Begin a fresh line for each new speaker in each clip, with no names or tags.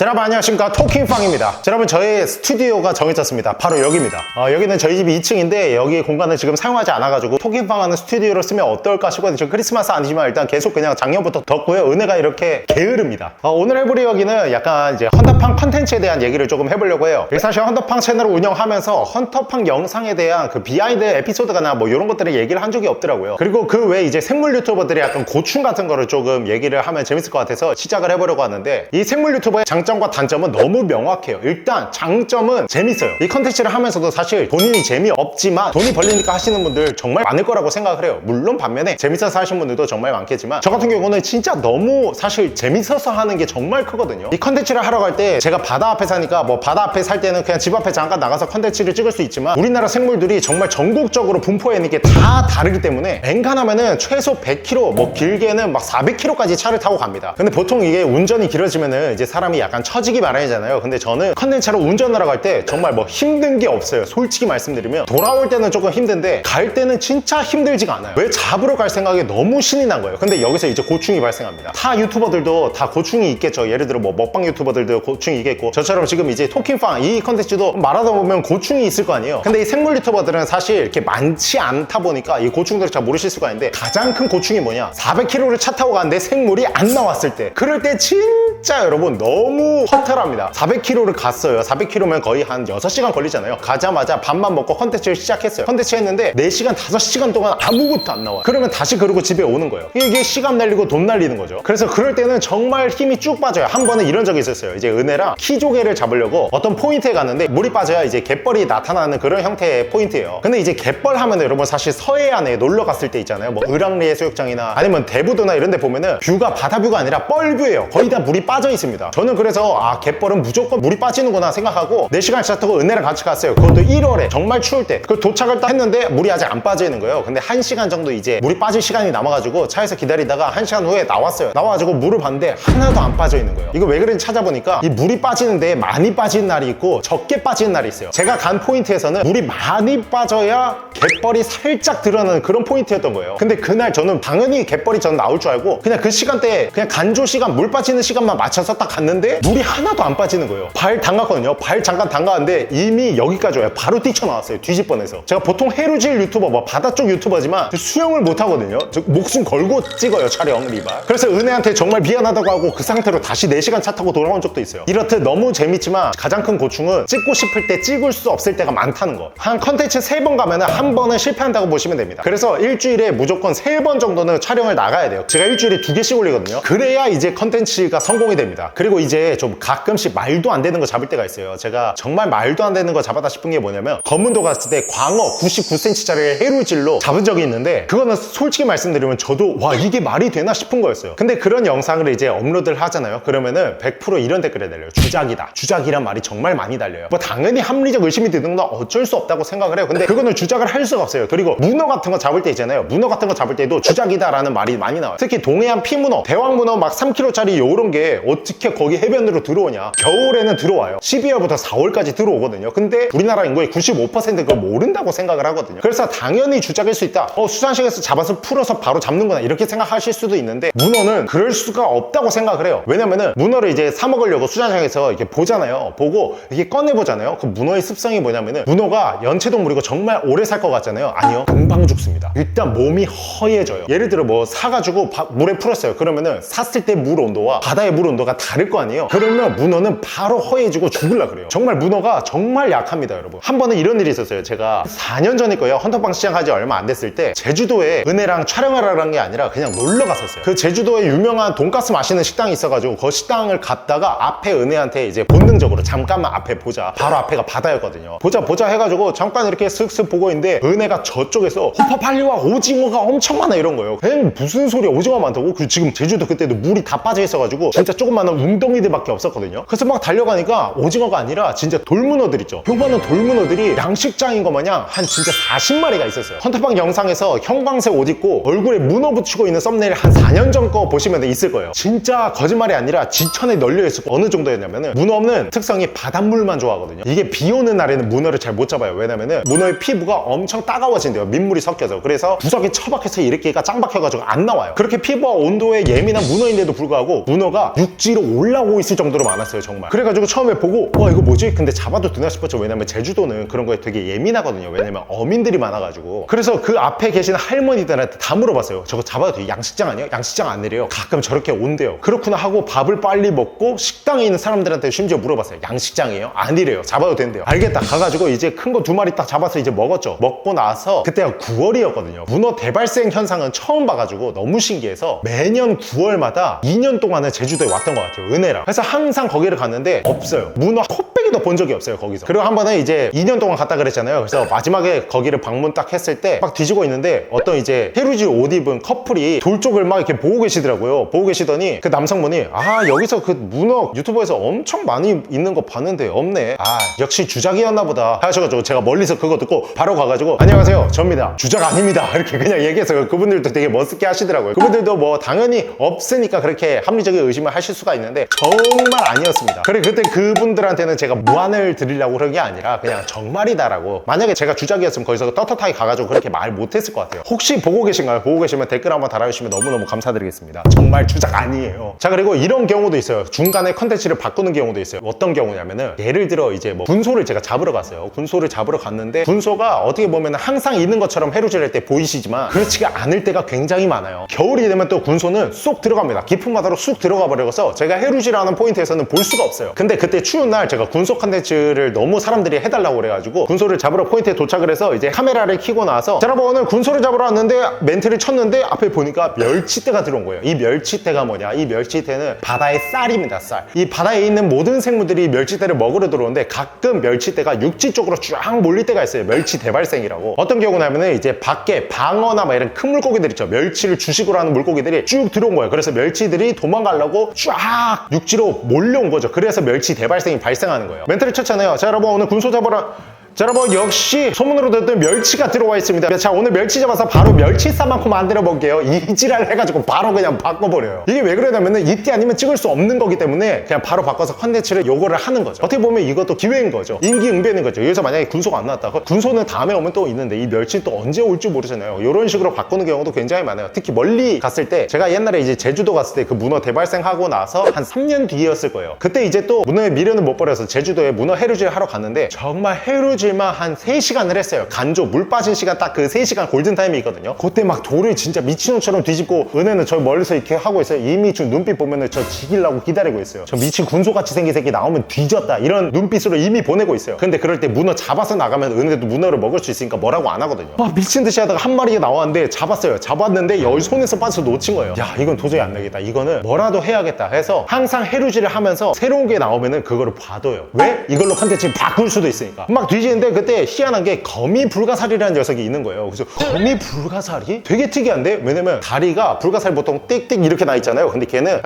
여러분 안녕하십니까, 토킹팡입니다. 여러분, 저의 스튜디오가 정해졌습니다. 바로 여기입니다. 여기는 저희 집이 2층인데 여기 공간을 지금 사용하지 않아가지고 토킹팡 하는 스튜디오로 쓰면 어떨까 싶거든요. 지금 크리스마스 아니지만 일단 계속 그냥 작년부터 덥고요. 은혜가 이렇게 게으릅니다. 오늘 해볼 이야기는 약간 이제 헌터팡 컨텐츠에 대한 얘기를 조금 해보려고 해요. 사실 헌터팡 채널을 운영하면서 헌터팡 영상에 대한 그 비하인드 에피소드가나 뭐 이런 것들을 얘기를 한 적이 없더라고요. 그리고 그 외에 이제 생물 유튜버들이 약간 고충 같은 거를 조금 얘기를 하면 재밌을 것 같아서 시작을 해보려고 하는데, 이 생물 유튜버의 장점과 단점은 너무 명확해요. 일단 장점은 재밌어요. 이 컨텐츠를 하면서도 사실 본인이 재미없지만 돈이 벌리니까 하시는 분들 정말 많을 거라고 생각을 해요. 물론 반면에 재밌어서 하시는 분들도 정말 많겠지만, 저 같은 경우는 진짜 너무 사실 재밌어서 하는 게 정말 크거든요. 이 컨텐츠를 하러 갈 때 제가 바다 앞에 사니까 뭐 바다 앞에 살 때는 그냥 집 앞에 잠깐 나가서 컨텐츠를 찍을 수 있지만, 우리나라 생물들이 정말 전국적으로 분포해 있는 게 다 다르기 때문에 엔간하면은 최소 100km, 뭐 길게는 막 400km까지 차를 타고 갑니다. 근데 보통 이게 운전이 길어지면은 이제 사람이 약간 처지기 마련이잖아요. 근데 저는 컨텐츠로 운전하러 갈 때 정말 뭐 힘든 게 없어요. 솔직히 말씀드리면 돌아올 때는 조금 힘든데 갈 때는 진짜 힘들지가 않아요. 왜 잡으러 갈 생각에 너무 신이 난 거예요. 근데 여기서 이제 고충이 발생합니다. 타 유튜버들도 다 고충이 있겠죠. 예를 들어 뭐 먹방 유튜버들도 고충이 있겠고, 저처럼 지금 이제 토킹팡 이 컨텐츠도 말하다 보면 고충이 있을 거 아니에요. 근데 이 생물 유튜버들은 사실 이렇게 많지 않다 보니까 이 고충들을 잘 모르실 수가 있는데, 가장 큰 고충이 뭐냐, 400km를 차 타고 가는데 생물이 안 나왔을 때, 그럴 때 진짜 여러분 너무 허탈합니다. 400km를 갔어요. 400km면 거의 한 6시간 걸리잖아요. 가자마자 밥만 먹고 컨텐츠를 시작했어요. 컨텐츠 했는데 4시간, 5시간 동안 아무것도 안 나와요. 그러면 다시 그러고 집에 오는 거예요. 이게 시간 날리고 돈 날리는 거죠. 그래서 그럴 때는 정말 힘이 쭉 빠져요. 한 번은 이런 적이 있었어요. 이제 은혜랑 키조개를 잡으려고 어떤 포인트에 갔는데, 물이 빠져야 이제 갯벌이 나타나는 그런 형태의 포인트예요. 근데 이제 갯벌 하면 여러분 사실 서해안에 놀러 갔을 때 있잖아요. 뭐 을왕리 해수욕장이나 아니면 대부도나 이런 데 보면은 뷰가 바다 뷰가 아니라 뻘뷰예요. 거의 다 물이 빠져 있습니다. 저는 그래서 갯벌은 무조건 물이 빠지는구나 생각하고 4시간 차 타고 은혜랑 같이 갔어요. 그것도 1월에 정말 추울 때. 그 도착을 딱 했는데 물이 아직 안 빠져 있는 거예요. 근데 1시간 정도 이제 물이 빠질 시간이 남아가지고 차에서 기다리다가 1시간 후에 나왔어요. 나와가지고 물을 봤는데 하나도 안 빠져 있는 거예요. 이거 왜 그런지 찾아보니까 이 물이 빠지는데 많이 빠지는 날이 있고 적게 빠지는 날이 있어요. 제가 간 포인트에서는 물이 많이 빠져야 갯벌이 살짝 드러나는 그런 포인트였던 거예요. 근데 그날 저는 당연히 갯벌이 저는 나올 줄 알고 그냥 그 시간대에 그냥 간조 시간, 물 빠지는 시간만 맞춰서 딱 갔는데 물이 하나도 안 빠지는 거예요. 발 담갔거든요. 발 잠깐 담갔는데 이미 여기까지 와요. 바로 뛰쳐나왔어요. 뒤집 뻔해서. 제가 보통 해루질 유튜버, 뭐 바다 쪽 유튜버지만 수영을 못 하거든요. 목숨 걸고 찍어요, 촬영 리발. 그래서 은혜한테 정말 미안하다고 하고 그 상태로 다시 4시간 차 타고 돌아온 적도 있어요. 이렇듯 너무 재밌지만 가장 큰 고충은 찍고 싶을 때 찍을 수 없을 때가 많다는 거. 한 컨텐츠 3번 가면은 한 번은 실패한다고 보시면 됩니다. 그래서 일주일에 무조건 3번 정도는 촬영을 나가야 돼요. 제가 일주일에 2개씩 올리거든요. 그래야 이제 컨텐츠가 성공이 됩니다. 그리고 이제 좀 가끔씩 말도 안 되는 거 잡을 때가 있어요. 제가 정말 말도 안 되는 거 잡았다 싶은 게 뭐냐면, 검문도 갔을 때 광어 99cm짜리 해루질로 잡은 적이 있는데, 그거는 솔직히 말씀드리면 저도 와, 이게 말이 되나 싶은 거였어요. 근데 그런 영상을 이제 업로드를 하잖아요. 그러면은 100% 이런 댓글이 달려요. 주작이다. 주작이란 말이 정말 많이 달려요. 뭐 당연히 합리적 의심이 드는 건 어쩔 수 없다고 생각을 해요. 근데 그거는 주작을 할 수가 없어요. 그리고 문어 같은 거 잡을 때 있잖아요. 문어 같은 거 잡을 때도 주작이다라는 말이 많이 나와요. 특히 동해안 피문어, 대왕문어 막 3kg짜리 요런 게 어떻게 거기 해변으로 들어오냐. 겨울에는 들어와요. 12월부터 4월까지 들어오거든요. 근데 우리나라 인구의 95%가 그걸 모른다고 생각을 하거든요. 그래서 당연히 주작일 수 있다. 수산시장에서 잡아서 풀어서 바로 잡는구나, 이렇게 생각하실 수도 있는데, 문어는 그럴 수가 없다고 생각을 해요. 왜냐면은 문어를 이제 사 먹으려고 수산시장에서 이렇게 보잖아요. 보고 이게 꺼내보잖아요. 그 문어의 습성이 뭐냐면은, 문어가 연체동물이고 정말 오래 살 것 같잖아요. 아니요, 금방 죽습니다. 일단 몸이 허해져요. 예를 들어 뭐 사가지고 물에 풀었어요. 그러면은 샀을 때 물 온도와 바다의 물 온도가 다를 거 아니에요. 그러면 문어는 바로 허해지고 죽을라 그래요. 정말 문어가 정말 약합니다, 여러분. 한 번은 이런 일이 있었어요. 제가 4년 전일 거예요. 헌터팡 시작하지 얼마 안 됐을 때 제주도에 은혜랑 촬영하러 간 게 아니라 그냥 놀러 갔었어요. 그 제주도에 유명한 돈가스 마시는 식당이 있어가지고 그 식당을 갔다가 앞에 은혜한테 이제 본능적으로 잠깐만 앞에 보자, 바로 앞에가 바다였거든요. 보자 해가지고 잠깐 이렇게 슥슥 보고 있는데 은혜가 저쪽에서 호파 빨리 와, 오징어가 엄청 많아, 이런 거예요. 무슨 소리야, 오징어 많다고? 지금 제주도 그때도 물이 다 빠져 있어가지고 진짜 조그마한 웅덩이들밖에 없었거든요. 그래서 막 달려가니까 오징어가 아니라 진짜 돌문어들 있죠. 요만한 돌문어들이 양식장인 거 마냥 한 진짜 40마리가 있었어요. 헌터팡 영상에서 형광색 옷 입고 얼굴에 문어 붙이고 있는 썸네일 한 4년 전 거 보시면 있을 거예요. 진짜 거짓말이 아니라 지천에 널려있을 거. 어느 정도였냐면은, 문어 없는 특성이 바닷물만 좋아하거든요. 이게 비 오는 날에는 문어를 잘 못 잡아요. 왜냐면은 문어의 피부가 엄청 따가워진대요. 민물이 섞여서. 그래서 구석에 처박혀서 이렇게가 짱 박혀가지고 안 나와요. 그렇게 피부와 온도에 예민한 문어인데도 불구하고 문어가 육지로 올라오고 있을 없을 정도로 많았어요 정말. 그래가지고 처음에 보고 와 이거 뭐지? 근데 잡아도 되나 싶었죠. 왜냐면 제주도는 그런 거에 되게 예민하거든요. 왜냐면 어민들이 많아가지고. 그래서 그 앞에 계신 할머니들한테 다 물어봤어요. 저거 잡아도 돼? 양식장 아니야? 양식장 아니래요. 가끔 저렇게 온대요. 그렇구나 하고 밥을 빨리 먹고 식당에 있는 사람들한테 심지어 물어봤어요. 양식장이에요? 아니래요. 잡아도 된대요. 알겠다. 가가지고 이제 큰 거 2마리 딱 잡아서 이제 먹었죠. 먹고 나서 그때가 9월이었거든요. 문어 대발생 현상은 처음 봐가지고 너무 신기해서 매년 9월마다 2년 동안은 제주도에 왔던 것 같아요. 은혜랑. 그래서 항상 거기를 갔는데 없어요. 문어 코빼기도 본 적이 없어요 거기서. 그리고 한 번은 이제 2년 동안 갔다 그랬잖아요. 그래서 마지막에 거기를 방문 딱 했을 때 막 뒤지고 있는데 어떤 이제 페루지 옷 입은 커플이 돌 쪽을 막 이렇게 보고 계시더라고요. 보고 계시더니 그 남성분이 아 여기서 그 문어 유튜브에서 엄청 많이 있는 거 봤는데 없네. 아 역시 주작이었나 보다 하셔가지고 제가 멀리서 그거 듣고 바로 가가지고 안녕하세요 접니다. 주작 아닙니다. 이렇게 그냥 얘기해서 그분들도 되게 멋있게 하시더라고요. 그분들도 뭐 당연히 없으니까 그렇게 합리적인 의심을 하실 수가 있는데 정말 아니었습니다. 그래 그때 그분들한테는 제가 무안을 드리려고 그런 게 아니라 그냥 정말이다라고. 만약에 제가 주작이었으면 거기서 떳떳하게 가가지고 그렇게 말 못했을 것 같아요. 혹시 보고 계신가요? 보고 계시면 댓글 한번 달아주시면 너무너무 감사드리겠습니다. 정말 주작 아니에요. 자 그리고 이런 경우도 있어요. 중간에 컨텐츠를 바꾸는 경우도 있어요. 어떤 경우냐면은 예를 들어 이제 뭐 군소를 제가 잡으러 갔어요. 군소를 잡으러 갔는데 군소가 어떻게 보면 항상 있는 것처럼 해루질 할 때 보이시지만 그렇지가 않을 때가 굉장히 많아요. 겨울이 되면 또 군소는 쏙 들어갑니다. 깊은 바다로 쑥 들어가 버려서 제가 해루질하는 포인트에서는 볼 수가 없어요. 근데 그때 추운 날 제가 군소 컨텐츠를 너무 사람들이 해달라고 그래가지고 군소를 잡으러 포인트에 도착을 해서 이제 카메라를 켜고 나서 자 여러분 오늘 군소를 잡으러 왔는데 멘트를 쳤는데 앞에 보니까 멸치떼가 들어온 거예요. 이 멸치떼가 뭐냐? 이 멸치떼는 바다의 쌀입니다. 쌀. 이 바다에 있는 모든 생물들이 멸치떼를 먹으러 들어오는데 가끔 멸치떼가 육지 쪽으로 쫙 몰릴 때가 있어요. 멸치 대발생이라고. 어떤 경우냐면은 이제 밖에 방어나 막 이런 큰 물고기들 있죠. 멸치를 주식으로 하는 물고기들이 쭉 들어온 거예요. 그래서 멸치들이 도망가려고 쫙 육지로 몰려온 거죠. 그래서 멸치 대발생이 발생하는 거예요. 멘트를 쳤잖아요. 자 여러분 오늘 군소 잡으러 자 여러분 역시 소문으로 듣던 멸치가 들어와 있습니다. 자 오늘 멸치 잡아서 바로 멸치 싸만코 만들어 볼게요. 이지랄 해가지고 바로 그냥 바꿔버려요. 이게 왜 그러냐면은 이때 아니면 찍을 수 없는 거기 때문에 그냥 바로 바꿔서 컨텐츠를 요거를 하는 거죠. 어떻게 보면 이것도 기회인 거죠. 임기응변인 거죠. 여기서 만약에 군소가 안 나왔다. 군소는 다음에 오면 또 있는데 이 멸치 또 언제 올지 모르잖아요. 이런 식으로 바꾸는 경우도 굉장히 많아요. 특히 멀리 갔을 때 제가 옛날에 이제 제주도 갔을 때 그 문어 대발생하고 나서 한 3년 뒤였을 거예요. 그때 이제 또 문어의 미련을 못 버려서 제주도에 문어 해루질 하러 갔는데 정말 해루질 한 3시간을 했어요. 간조 물 빠진 시간 딱 그 3시간 골든타임이 있거든요. 그때 막 돌을 진짜 미친놈처럼 뒤집고 은혜는 저 멀리서 이렇게 하고 있어요. 이미 좀 눈빛 보면은 저 지기려고 기다리고 있어요. 저 미친 군소같이 생긴 새끼 나오면 뒤졌다 이런 눈빛으로 이미 보내고 있어요. 근데 그럴 때 문어 잡아서 나가면 은혜도 문어를 먹을 수 있으니까 뭐라고 안 하거든요. 막 미친 듯이 하다가 한 마리가 나왔는데 잡았어요. 잡았는데 여기 손에서 빠져서 놓친 거예요. 야 이건 도저히 안 되겠다. 이거는 뭐라도 해야겠다 해서 항상 해루질을 하면서 새로운 게 나오면은 그거를 봐둬요. 왜? 이걸로 컨텐츠를 바꿀 수도 있으니까. 막 뒤지는데 그때 희한한 게 거미 불가사리라는 녀석이 있는 거예요. 그래서 거미 불가사리? 되게 특이한데? 왜냐면 다리가 불가사리 보통 띡띡 이렇게 나 있잖아요. 근데 걔는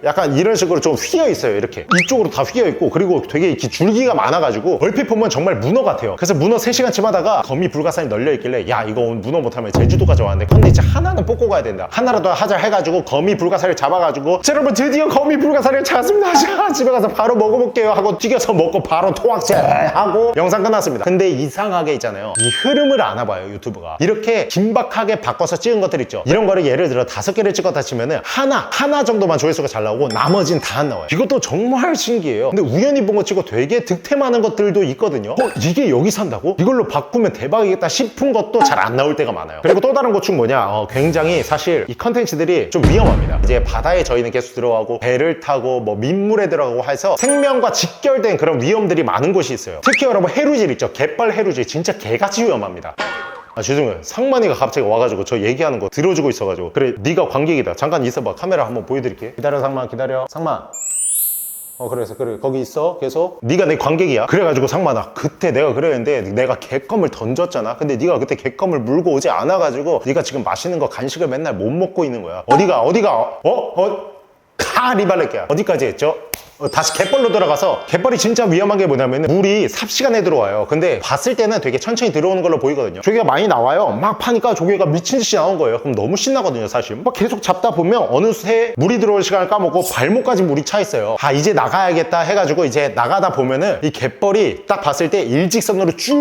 약간 이런 식으로 좀 휘어 있어요. 이렇게 이쪽으로 다 휘어 있고 그리고 되게 이렇게 줄기가 많아가지고 얼핏 보면 정말 문어 같아요. 그래서 문어 3시간쯤 하다가 거미 불가사리 널려 있길래 야 이거 오늘 문어 못하면 제주도까지 왔는데 컨텐츠 하나는 뽑고 가야 된다. 하나라도 하자 해가지고 거미 불가사리를 잡아가지고 자, 여러분 드디어 거미 불가사리를 찾았습니다. 자, 집에 가서 바로 먹어볼게요 하고 튀겨서 먹고 바로 토악질 하고 영상 끝났습니다. 근데 이상하게 있잖아요. 이 흐름을 안 와봐요 유튜브가. 이렇게 긴박하게 바꿔서 찍은 것들 있죠. 이런 거를 예를 들어 5개를 찍었다 치면은 하나 정도만 조회수가 잘 나오고 나머지는 다 안 나와요. 이것도 정말 신기해요. 근데 우연히 본 거 치고 되게 득템하는 것들도 있거든요. 이게 여기 산다고? 이걸로 바꾸면 대박이겠다 싶은 것도 잘 안 나올 때가 많아요. 그리고 또 다른 고충 뭐냐? 굉장히 사실 이 컨텐츠들이 좀 위험합니다. 이제 바다에 저희는 계속 들어가고 배를 타고 뭐 민물에 들어가고 해서 생명과 직결된 그런 위험들이 많은 곳이 있어요. 특히 여러분 해루질 있죠. 갯벌 해루질 진짜 개같이 위험합니다. 죄송해요. 상만이가 갑자기 와가지고 저 얘기하는 거 들어주고 있어가지고 그래 네가 관객이다. 잠깐 있어봐. 카메라 한번 보여드릴게. 기다려 상만 기다려. 상만 그래서 그래 거기 있어 계속. 네가 내 관객이야. 그래가지고 상만아 그때 내가 그랬는데 내가 개껌을 던졌잖아. 근데 네가 그때 개껌을 물고 오지 않아가지고 네가 지금 맛있는 거 간식을 맨날 못 먹고 있는 거야. 어디가 리발렛게야. 어디까지 했죠? 다시 갯벌로 들어가서, 갯벌이 진짜 위험한 게 뭐냐면 물이 삽시간에 들어와요. 근데 봤을 때는 되게 천천히 들어오는 걸로 보이거든요. 조개가 많이 나와요. 막 파니까 조개가 미친 듯이 나온 거예요. 그럼 너무 신나거든요, 사실. 막 계속 잡다 보면 어느새 물이 들어올 시간을 까먹고 발목까지 물이 차 있어요. 아, 이제 나가야겠다 해가지고 이제 나가다 보면은 이 갯벌이 딱 봤을 때 일직선으로 쭉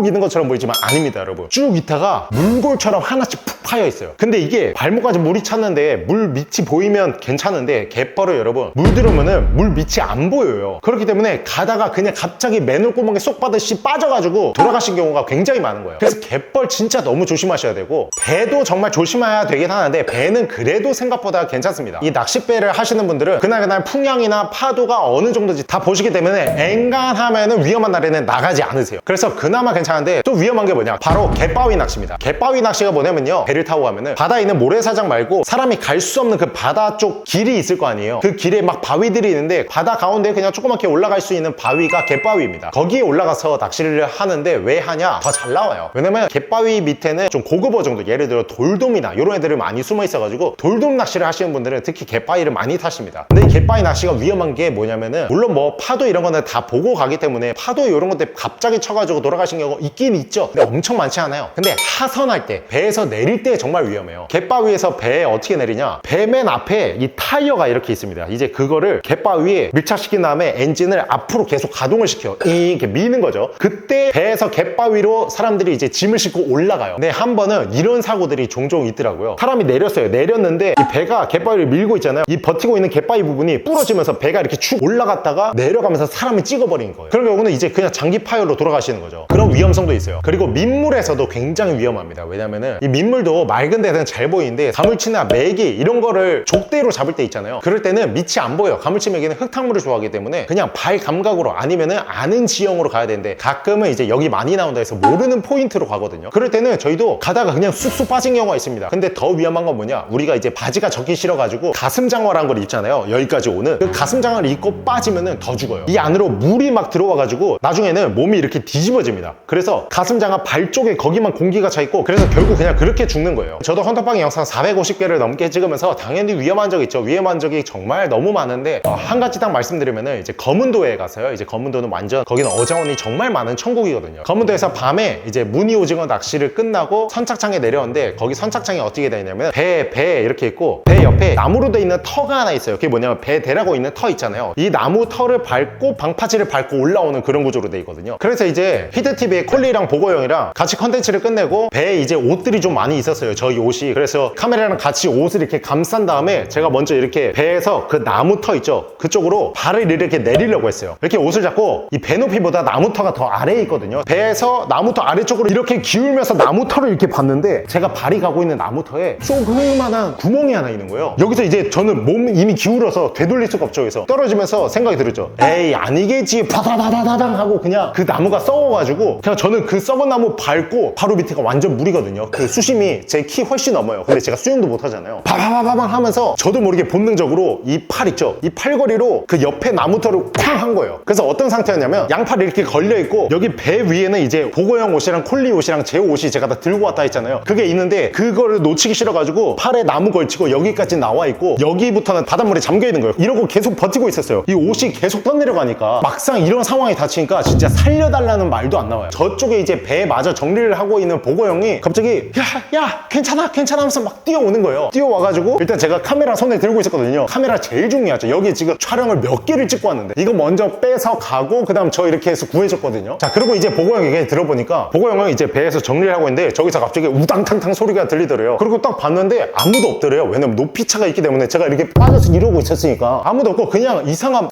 있는 것처럼 보이지만 아닙니다, 여러분. 쭉 있다가 물골처럼 하나씩 푹 파여 있어요. 근데 이게 발목까지 물이 찼는데 물 밑이 보이면 괜찮은데, 갯벌을 여러분 물 들어오면은 물 밑이 안 보여요. 그렇기 때문에 가다가 그냥 갑자기 맨홀 구멍에 쏙 빠듯이 빠져가지고 돌아가신 경우가 굉장히 많은 거예요. 그래서 갯벌 진짜 너무 조심하셔야 되고, 배도 정말 조심해야 되긴 하는데 배는 그래도 생각보다 괜찮습니다. 이 낚싯배를 하시는 분들은 그날 풍향이나 파도가 어느 정도인지 다 보시기 때문에 엔간하면은 위험한 날에는 나가지 않으세요. 그래서 그나마 괜찮은데, 또 위험한 게 뭐냐, 바로 갯바위 낚시입니다. 갯바위 낚시가 뭐냐면요, 배를 타고 가면은 바다에 있는 모래사장 말고 사람이 갈 수 없는 그 바다 쪽 길이 있을 거 아니에요. 그 길에 막 바위들이 있는데 바다 가운데 그냥 조그맣게 올라갈 수 있는 바위가 갯바위입니다. 거기에 올라가서 낚시를 하는데 왜 하냐, 더 잘 나와요. 왜냐면 갯바위 밑에는 좀 고급 어종들, 예를 들어 돌돔이나 이런 애들이 많이 숨어 있어가지고 돌돔 낚시를 하시는 분들은 특히 갯바위를 많이 타십니다. 근데 이 갯바위 낚시가 위험한 게 뭐냐면은, 물론 뭐 파도 이런 거는 다 보고 가기 때문에 파도 이런 것들 갑자기 쳐가지고 돌아가신 경우 있긴 있죠. 근데 엄청 많지 않아요. 근데 하선할 때, 배에서 내릴 때 정말 위험해요. 갯바위에서 배에 어떻게 내리냐, 배 맨 앞에 이 타이어가 이렇게 있습니다. 이제 그거를 갯바위에 밀착시킨 다음에 엔진을 앞으로 계속 가동을 시켜요. 이렇게 미는 거죠. 그때 배에서 갯바위로 사람들이 이제 짐을 싣고 올라가요. 근데 한 번은 이런 사고들이 종종 있더라고요. 사람이 내렸어요. 내렸는데 이 배가 갯바위를 밀고 있잖아요. 이 버티고 있는 갯바위 부분이 부러지면서 배가 이렇게 축 올라갔다가 내려가면서 사람을 찍어버린 거예요. 그런 경우는 이제 그냥 장기 파열로 돌아가시는 거죠. 그런 위험성도 있어요. 그리고 민물에서도 굉장히 위험합니다. 왜냐면은 이 민물도 맑은 데는 잘 보이는데 가물치나 메기 이런 거를 족대로 잡을 때 있잖아요. 그럴 때는 밑이 안 보여요. 가물치, 메기는 흙탕물을 좋아하기 때문에 그냥 발 감각으로 아니면은 아는 지형으로 가야 되는데, 가끔은 이제 여기 많이 나온다 해서 모르는 포인트로 가거든요. 그럴 때는 저희도 가다가 그냥 쑥쑥 빠진 경우가 있습니다. 근데 더 위험한 건 뭐냐, 우리가 이제 바지가 젖기 싫어가지고 가슴장어라는 걸 입잖아요. 여기까지 오는 그 가슴장어를 입고 빠지면은 더 죽어요. 이 안으로 물이 막 들어와가지고 나중에는 몸이 이렇게 뒤집어집니다. 그래서 가슴장어 발 쪽에 거기만 공기가 차 있고, 그래서 결국 그냥 그렇게 죽는 거예요. 저도 헌터빵 영상 450개를 넘게 찍으면서 당연히 위험한 적 있죠. 위험한 적이 정말 너무 많은데, 한 가지 딱 말씀드리면은, 이제 검은도에 가서요. 이제 검은도는 완전 거기는 어장원이 정말 많은 천국이거든요. 검은도에서 밤에 이제 무늬오징어 낚시를 끝나고 선착장에 내려오는데, 거기 선착장이 어떻게 되냐면 배 이렇게 있고, 배 옆에 나무로 돼 있는 터가 하나 있어요. 그게 뭐냐면 배 대라고 있는 터 있잖아요. 이 나무 터를 밟고 방파제를 밟고 올라오는 그런 구조로 돼 있거든요. 그래서 이제 히드TV의 콜리랑 보고 형이랑 같이 컨텐츠를 끝내고, 배에 이제 옷들이 좀 많이 있었어요, 저희 옷이. 그래서 카메라랑 같이 옷을 이렇게 감싼 다음에 제가 먼저 이렇게 배에서 그 나무 터 있죠, 그쪽으로 발을 이렇게 내리려고 했어요. 이렇게 옷을 잡고, 이 배 높이보다 나무 터가 더 아래에 있거든요. 배에서 나무 터 아래쪽으로 이렇게 기울면서 나무 터를 이렇게 봤는데, 제가 발이 가고 있는 나무 터에 조그만한 구멍이 하나 있는 거예요. 여기서 이제 저는 몸 이미 기울어서 되돌릴 수가 없죠. 그래서 떨어지면서 생각이 들었죠. 에이, 아니겠지, 바다다다다당 하고 그냥 그 나무가 썩어가지고, 그냥 저는 그 썩은 나무 밟고 바로 밑에가 완전 물이거든요. 그 수심이 제 키 훨씬 넘어요. 근데 제가 수영도 못 하잖아요. 바바바바방 하면서 저도 모르게 본능적으로 이 팔 있죠, 이 팔걸이로 그 옆에 나무터를 쾅 한 거예요. 그래서 어떤 상태였냐면, 양팔이 이렇게 걸려있고, 여기 배 위에는 이제 보고형 옷이랑 콜리 옷이랑 제 옷이 제가 다 들고 왔다 했잖아요. 그게 있는데 그거를 놓치기 싫어가지고 팔에 나무 걸치고 여기까지 나와 있고, 여기부터는 바닷물에 잠겨 있는 거예요. 이러고 계속 버티고 있었어요. 이 옷이 계속 떠내려가니까 막상 이런 상황이 닥치니까 진짜 살려달라는 말도 안 나와요. 저쪽에 이제 배에 마저 정리를 하고 있는 보고형이 갑자기 야 괜찮아 하면서 막 뛰어오는 거예요. 뛰어와가지고, 일단 제가 카메라 손에 들고 있었거든요. 카메라 제일 중요하죠. 여기 지금 촬영을 몇 개를 찍고 왔는데 이거 먼저 빼서 가고, 그 다음 저 이렇게 해서 구해줬거든요. 자, 그리고 이제 보고형 얘기 들어보니까, 보고형은 이제 배에서 정리를 하고 있는데 저기서 갑자기 우당탕탕 소리가 들리더래요. 그리고 딱 봤는데 아무도 없더래요. 왜냐면 높이차가 있기 때문에 제가 이렇게 빠져서 이러고 있었으니까 아무도 없고, 그냥 이상한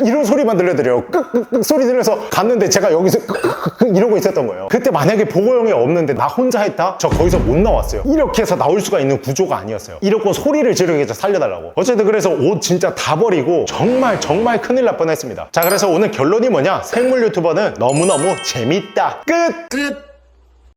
이런 소리만 들려드려요. 끄끄끄 소리 들려서 갔는데 제가 여기서 이러고 있었던 거예요. 그때 만약에 보고형이 없는데 나 혼자 했다? 저 거기서 못 나왔어요. 이렇게 해서 나올 수가 있는 구조가 아니었어요. 이러고 소리를 지르겠죠, 살려달라고. 어쨌든 그래서 옷 진짜 다 버리고 정말 큰일 날 뻔했습니다. 자, 그래서 오늘 결론이 뭐냐, 생물 유튜버는 너무너무 재밌다. 끝!